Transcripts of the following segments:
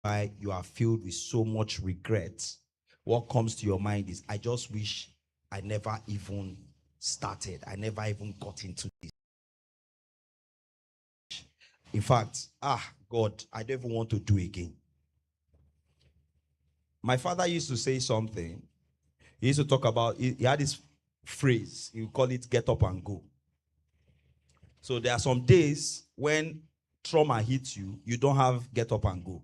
why you are filled with so much regret, what comes to your mind is, I just wish I never even started. I never even got into this. In fact, God, I don't even want to do again. My father used to say something. He used to talk about, he had this phrase, he would call it get up and go. So there are some days when trauma hits you, you don't have get up and go.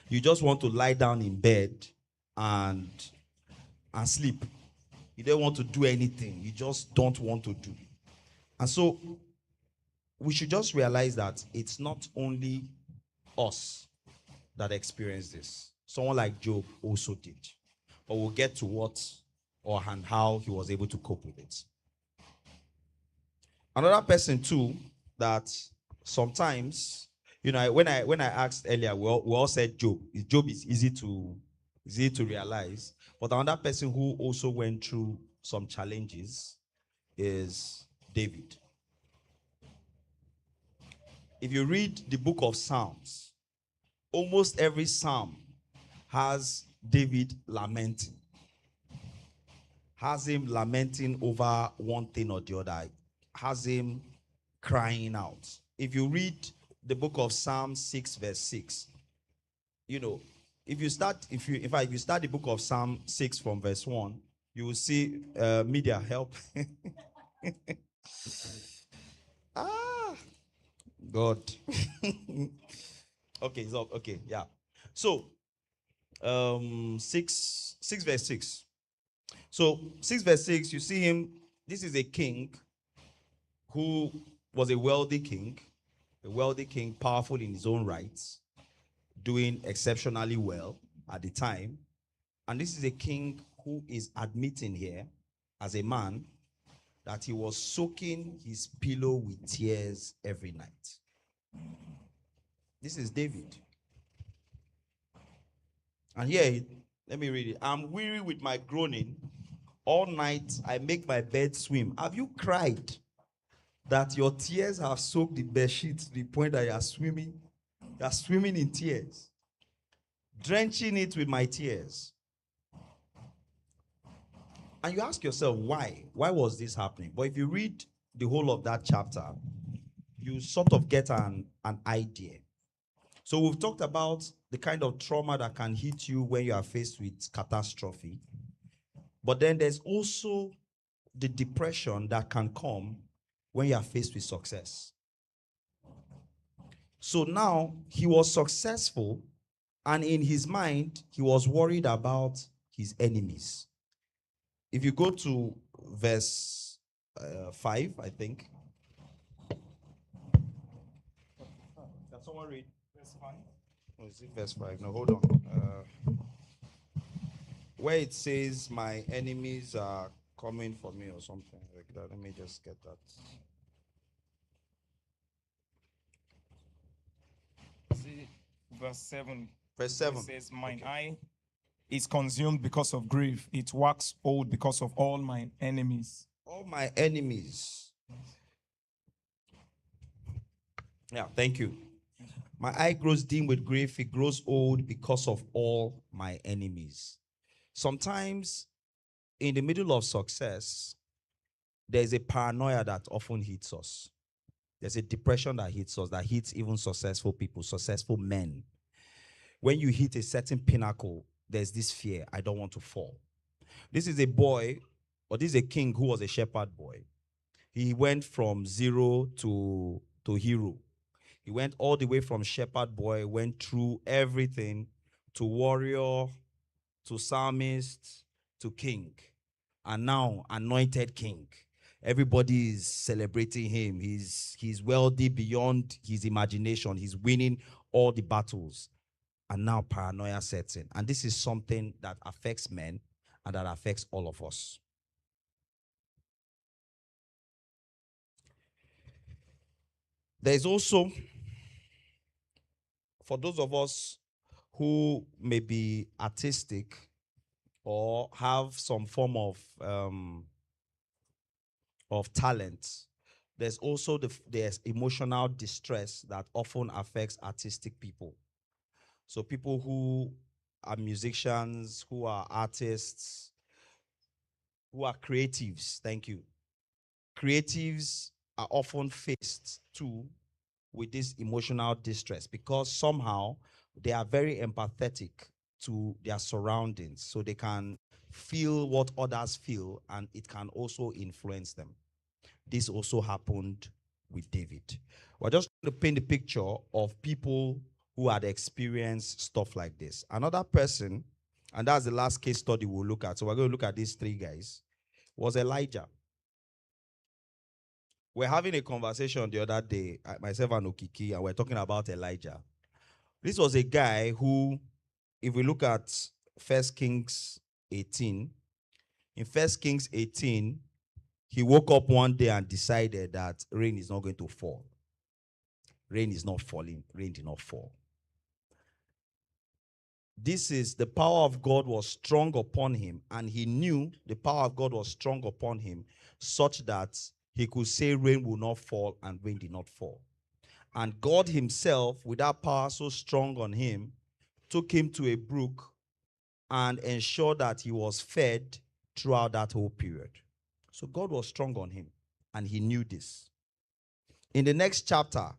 You just want to lie down in bed and sleep. You don't want to do anything. You just don't want to do. And so we should just realize that it's not only us that experience this. Someone like Job also did. But we'll get to what or and how he was able to cope with it. Another person too that sometimes, when I asked earlier, we all said Job. Job is easy to realize. But another person who also went through some challenges is David. If you read the book of Psalms, almost every psalm has David lamenting. Has him lamenting over one thing or the other. Has him crying out. If you read the book of Psalm 6 verse 6, if you start the book of Psalm 6 from verse 1, you will see media help. God. Okay, so okay, yeah. So 6 verse 6. So 6 verse 6, you see him. This is a king who was a wealthy king, powerful in his own rights, doing exceptionally well at the time. And this is a king who is admitting here, as a man, that he was soaking his pillow with tears every night. This is David. And here, let me read it. I'm weary with my groaning. All night I make my bed swim. Have you cried that your tears have soaked the bedsheet to the point that you are swimming? You are swimming in tears, drenching it with my tears. And you ask yourself, why? Why was this happening? But if you read the whole of that chapter, you sort of get an idea. So we've talked about the kind of trauma that can hit you when you are faced with catastrophe. But then there's also the depression that can come when you are faced with success. So now he was successful, and in his mind, he was worried about his enemies. If you go to verse 5, I think. Can someone read verse 5? Oh, is it verse 5? No, hold on. Where it says, my enemies are coming for me or something like that. Let me just get that. See, verse 7. Verse 7. It says, mine eye is consumed because of grief. It wax old because of all my enemies. All my enemies. Yeah, thank you. My eye grows dim with grief. It grows old because of all my enemies. Sometimes in the middle of success, there's a paranoia that often hits us. There's a depression that hits us, that hits even successful people, successful men. When you hit a certain pinnacle, there's this fear, I don't want to fall. This is a boy, or this is a king who was a shepherd boy. He went from zero to hero. He went all the way from shepherd boy, went through everything, to warrior, to psalmist, to king, and now anointed king. Everybody is celebrating him. He's wealthy beyond his imagination. He's winning all the battles. And now paranoia sets in. And this is something that affects men and that affects all of us. There's also, for those of us who may be artistic or have some form of talent, there's also there's emotional distress that often affects artistic people. So people who are musicians, who are artists, who are creatives, thank you. Creatives are often faced too with this emotional distress because somehow they are very empathetic to their surroundings. So they can feel what others feel and it can also influence them. This also happened with David. We're just going to paint a picture of people who had experienced stuff like this. Another person, and that's the last case study we'll look at. So we're going to look at these three guys, was Elijah. We're having a conversation the other day, myself and Okiki, and we're talking about Elijah. This was a guy who, if we look at 1 Kings 18, in 1 Kings 18, he woke up one day and decided that rain is not going to fall. Rain is not falling. Rain did not fall. This is the power of God was strong upon him, and he knew the power of God was strong upon him such that he could say rain will not fall, and rain did not fall. And God himself, with that power so strong on him, took him to a brook and ensured that he was fed throughout that whole period. So God was strong on him, and he knew this. In the next chapter,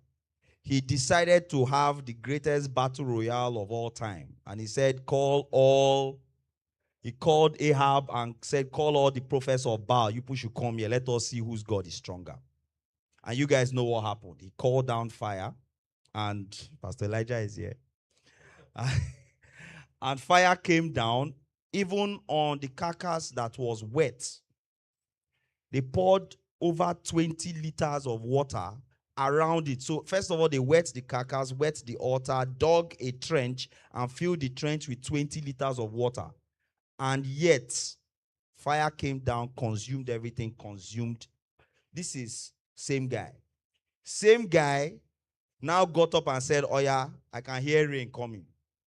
he decided to have the greatest battle royale of all time. And he said, he called Ahab and said, call all the prophets of Baal. You people should come here. Let us see whose God is stronger. And you guys know what happened. He called down fire. And Pastor Elijah is here. And fire came down, even on the carcass that was wet. They poured over 20 liters of water around it. So first of all, they wet the carcass, wet the altar, dug a trench, and filled the trench with 20 liters of water. And yet, fire came down, consumed everything, consumed. This is same guy. Same guy now got up and said, oh yeah, I can hear rain coming.